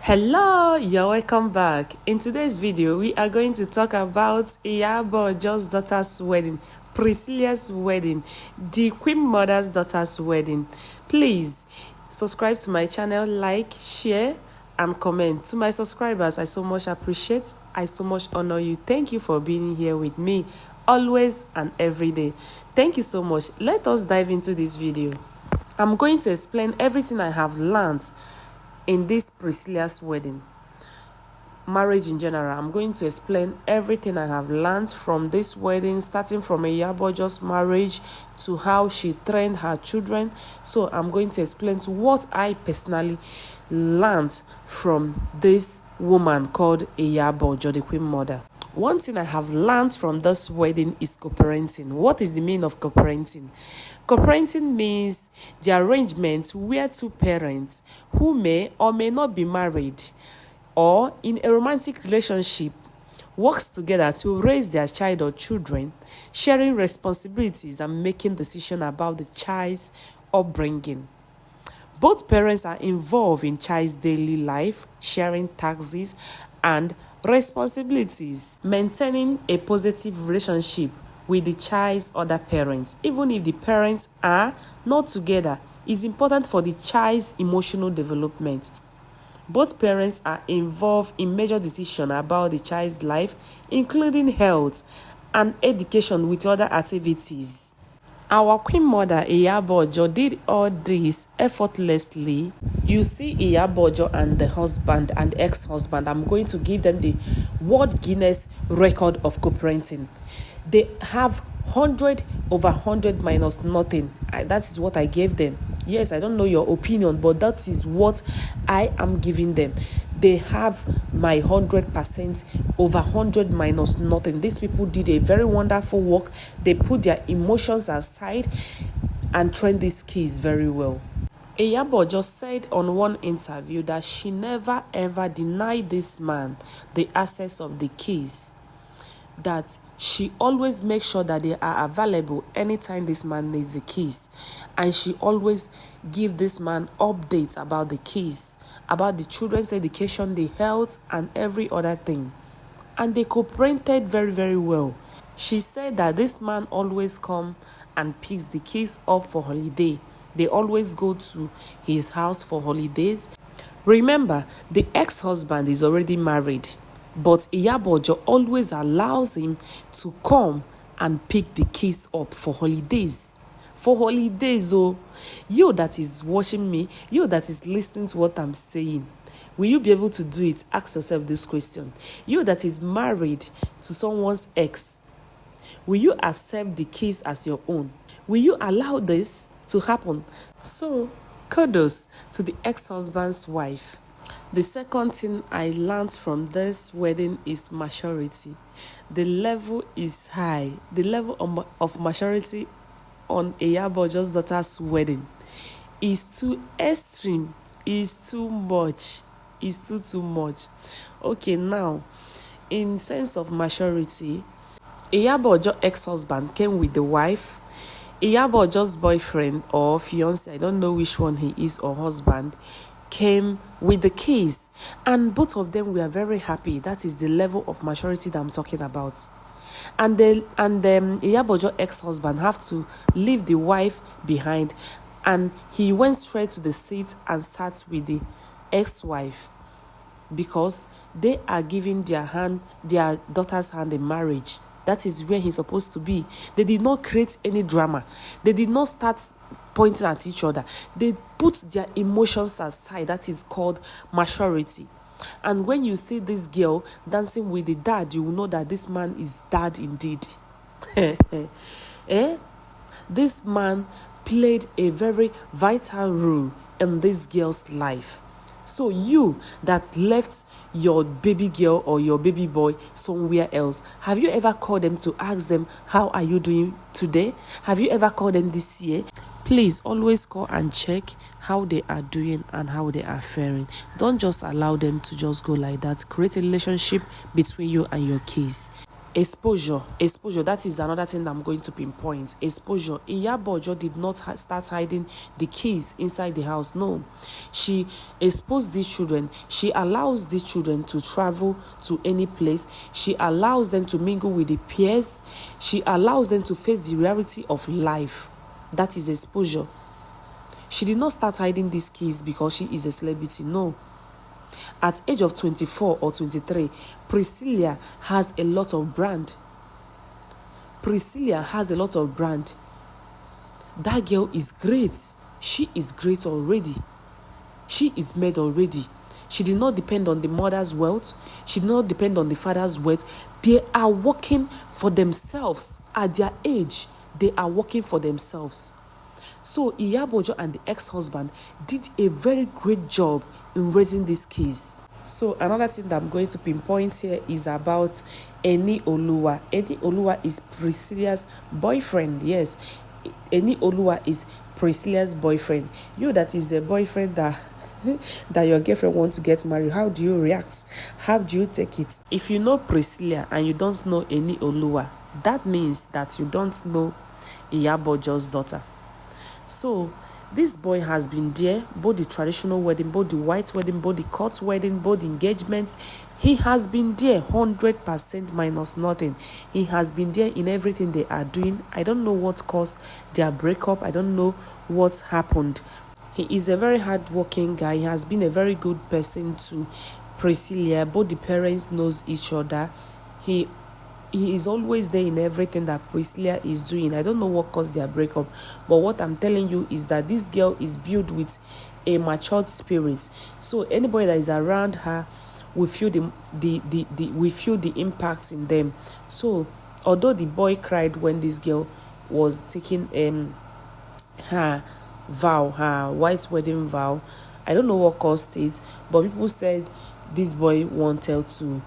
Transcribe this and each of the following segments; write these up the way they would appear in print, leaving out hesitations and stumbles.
Hello, you're welcome back. In today's video, we are going to talk about IYABOJO's daughter's wedding, Priscilla's wedding, the Queen Mother's daughter's wedding. Please subscribe to my channel, like, share, and comment. To my subscribers, I so much appreciate. I so much honor you. Thank you for being here with me, always and every day. Thank you so much. Let us dive into this video. I'm going to explain everything I have learned in this Priscilla's wedding, marriage in general. I'm going to explain everything I have learned from this wedding, starting from IYABOJO's marriage to how she trained her children. So I'm going to explain what I personally learned from this woman called IYABOJO, the Queen Mother. One thing I have learned from this wedding is co-parenting. What is the meaning of co-parenting? Co-parenting means the arrangement where two parents who may or may not be married or in a romantic relationship works together to raise their child or children, sharing responsibilities and making decisions about the child's upbringing. Both parents are involved in child's daily life, sharing tasks and responsibilities, maintaining a positive relationship with the child's other parents. Even if the parents are not together, is important for the child's emotional development. Both parents are involved in major decisions about the child's life, including health and education with other activities. Our Queen Mother IYABOJO did all this effortlessly. You see IYABOJO and the husband and ex-husband. I'm going to give them the World Guinness record of co-parenting. They have 100 over 100 minus nothing. That is what I gave them. Yes, I don't know your opinion, but that is what I am giving them. They have my 100% over 100 minus nothing. These people did a very wonderful work. They put their emotions aside and trained these kids very well. IYABOJO said on one interview that she never ever denied this man the access of the keys, that she always makes sure that they are available anytime this man needs the keys, and she always give this man updates about the keys, about the children's education, the health, and every other thing. And they cooperated very, very well. She said that this man always come and picks the kids up for holiday. They always go to his house for holidays. Remember, the ex-husband is already married, but IYABOJO always allows him to come and pick the kids up for holidays. For holidays, oh, you that is watching me, you that is listening to what I'm saying, will you be able to do it? Ask yourself this question. You that is married to someone's ex, will you accept the kids as your own? Will you allow this to happen? So, kudos to the ex-husband's wife. The second thing I learned from this wedding is maturity. The level is high. The level of maturity on IYABOJO's daughter's wedding is too extreme, is too much, is too much. Okay, now, in sense of maturity, IYABOJO ex-husband came with the wife. IYABOJO's boyfriend or fiance, I don't know which one he is, or husband, came with the keys, and both of them were very happy. That is the level of maturity that I'm talking about. And IYABOJO ex-husband have to leave the wife behind, and he went straight to the seat and sat with the ex-wife, because they are giving their daughter's hand in marriage. That is where he's supposed to be. They did not create any drama. They did not start pointing at each other. They put their emotions aside. That is called maturity. And when you see this girl dancing with the dad, you will know that this man is dad indeed. This man played a very vital role in this girl's life. So you that left your baby girl or your baby boy somewhere else, have you ever called them to ask them, how are you doing today? Have you ever called them this year? Please always call and check how they are doing and how they are faring. Don't just allow them to just go like that. Create a relationship between you and your kids. Exposure, that is another thing that I'm going to pinpoint. Exposure. Iyabojo did not start hiding the keys inside the house. No, she exposed these children. She allows these children to travel to any place. She allows them to mingle with the peers. She allows them to face the reality of life. That is exposure. She did not start hiding these keys because she is a celebrity. No. At age of 24 or 23, Priscilla has a lot of brand. Priscilla has a lot of brand. That girl is great. She is great already. She is made already. She did not depend on the mother's wealth. She did not depend on the father's wealth. They are working for themselves. At their age, they are working for themselves. So Iyabojo and the ex-husband did a very great job in raising these kids. So another thing that I'm going to pinpoint here is about Eni Oluwa. Eni Oluwa is Priscilla's boyfriend. Yes, Eni Oluwa is Priscilla's boyfriend. You that is a boyfriend that that your girlfriend wants to get married, how do you react? How do you take it? If you know Priscilla and you don't know Eni Oluwa, that means that you don't know Iyabojo's daughter. So this boy has been there, both the traditional wedding, both the white wedding, both the court wedding, both the engagements. He has been there 100% minus nothing. He has been there in everything they are doing. I don't know what caused their breakup. I don't know what happened. He is a very hardworking guy. He has been a very good person to Priscilla. Both the parents knows each other. He is always there in everything that Priscilla is doing. I don't know what caused their breakup, but what I'm telling you is that this girl is built with a matured spirit. So anybody that is around her will feel the impact in them. So although the boy cried when this girl was taking her white wedding vow, I don't know what caused it, but people said this boy wanted to,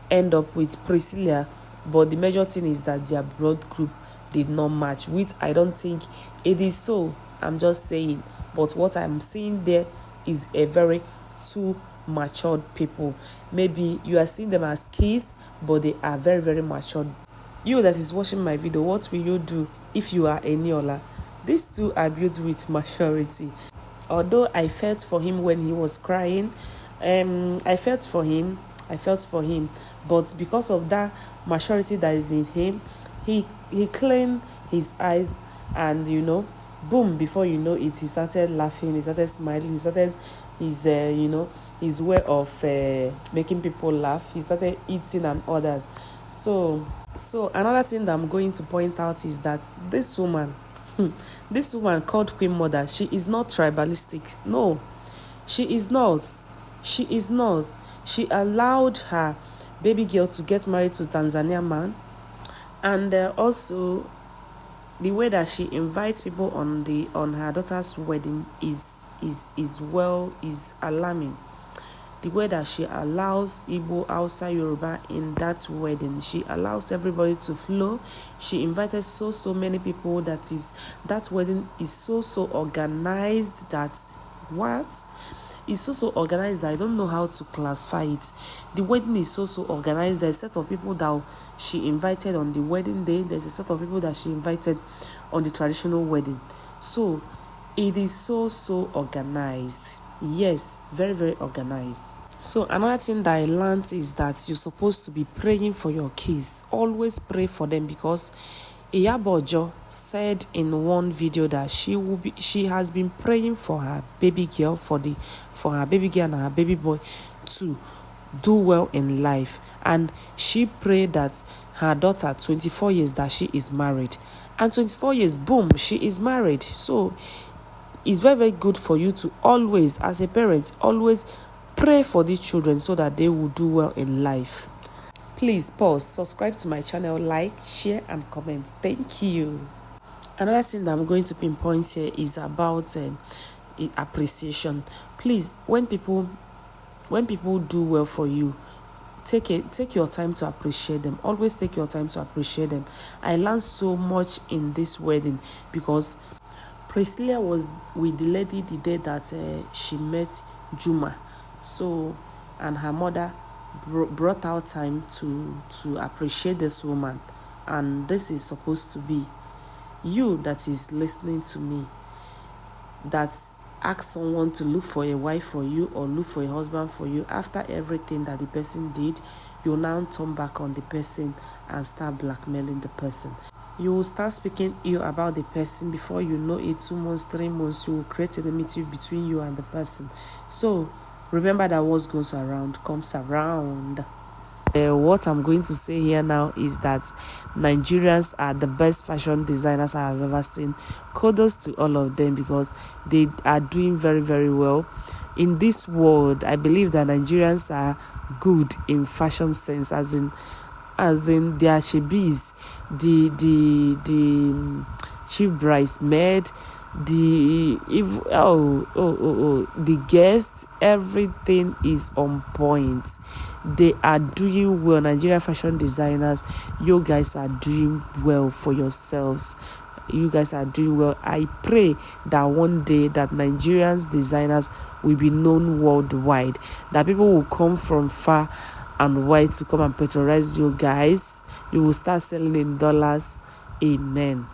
end up with Priscilla, but the major thing is that their blood group did not match, which I don't think it is so. I'm just saying, but what I'm seeing there is a very two matured people. Maybe you are seeing them as kids, but they are very, very matured. You that is watching my video, what will you do if you are Eniola? These two are built with maturity. Although I felt for him when he was crying, I felt for him, but because of that maturity that is in him, he cleaned his eyes, and boom, before you know it, he started laughing, he started smiling, he started his his way of making people laugh. He started eating and others. So another thing that I'm going to point out is that this woman called Queen Mother, she is not tribalistic. No, she is not. She allowed her baby girl to get married to Tanzania man, and also the way that she invites people on her daughter's wedding is alarming. The way that she allows Igbo, Hausa, Yoruba in that wedding, she allows everybody to flow. She invited so many people. That wedding is so organized that it's so organized that I don't know how to classify it. The wedding is so organized. There's a set of people that she invited on the wedding day. There's a set of people that she invited on the traditional wedding. So it is so organized. Yes, very, very organized. So another thing that I learned is that you're supposed to be praying for your kids. Always pray for them, because Iyabojo said in one video that she has been praying for her baby girl, for her baby girl and her baby boy to do well in life. And she prayed that her daughter, 24 years, that she is married. And 24 years, boom, she is married. So it's very, very good for you to always, as a parent, always pray for these children so that they will do well in life. Please pause, subscribe to my channel, like, share and comment. Thank you. Another thing that I'm going to pinpoint here is about appreciation. Please, when people do well for you, take your time to appreciate them. Always take your time to appreciate them. I learned so much in this wedding, because Priscilla was with the lady the day that she met Juma. So, and her mother brought out time to appreciate this woman. And this is supposed to be you that is listening to me, that ask someone to look for a wife for you or look for a husband for you. After everything that the person did, you now turn back on the person and start blackmailing the person. You will start speaking ill about the person. Before you know it, 2 months, 3 months, you will create enmity between you and the person. So remember that what goes around comes around. What I'm going to say here now is that Nigerians are the best fashion designers I have ever seen. Kudos to all of them, because they are doing very, very well. In this world, I believe that Nigerians are good in fashion sense, as in their shebis, the chief bridesmaid, the guest, everything is on point. They are doing well. Nigerian fashion designers, you guys are doing well for yourselves. You guys are doing well. I pray that one day that Nigerians designers will be known worldwide, that people will come from far and wide to come and patronize you guys. You will start selling in dollars. Amen.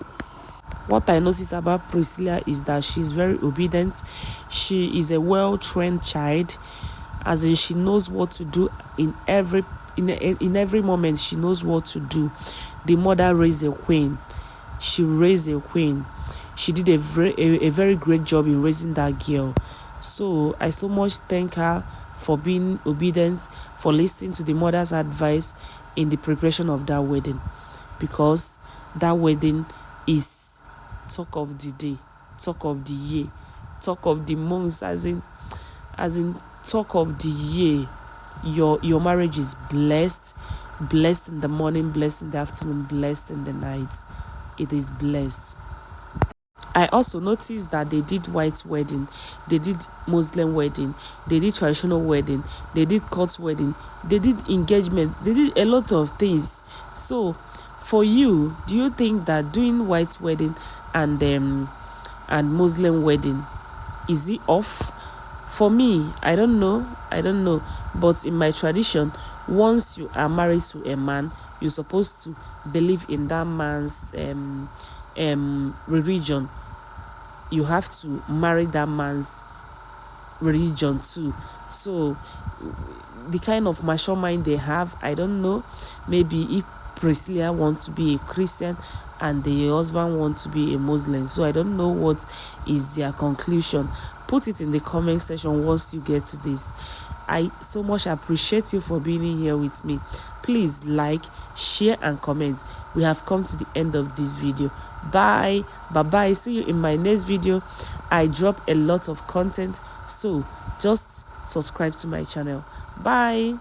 What I notice about Priscilla is that she's very obedient. She is a well-trained child, as in she knows what to do in every moment. She knows what to do. The mother raised a queen. She raised a queen. She did a very great job in raising that girl. So I so much thank her for being obedient, for listening to the mother's advice in the preparation of that wedding, because that wedding is talk of the day, talk of the year, talk of the months, as in talk of the year. Your marriage is blessed in the morning, blessed in the afternoon, blessed in the night. It is blessed. I also noticed that they did white wedding, they did Muslim wedding, they did traditional wedding, they did court wedding, they did engagement, they did a lot of things. So for you, do you think that doing white wedding and Muslim wedding, is it off? For me, I don't know. But in my tradition, once you are married to a man, you're supposed to believe in that man's religion. You have to marry that man's religion too. So the kind of mature mind they have, I don't know. Maybe if Priscilla wants to be a Christian and the husband wants to be a Muslim, so I don't know what is their conclusion. Put it in the comment section once you get to this. I so much appreciate you for being here with me. Please like, share and comment. We have come to the end of this video. Bye bye. See you in my next video. I drop a lot of content, so just subscribe to my channel. Bye.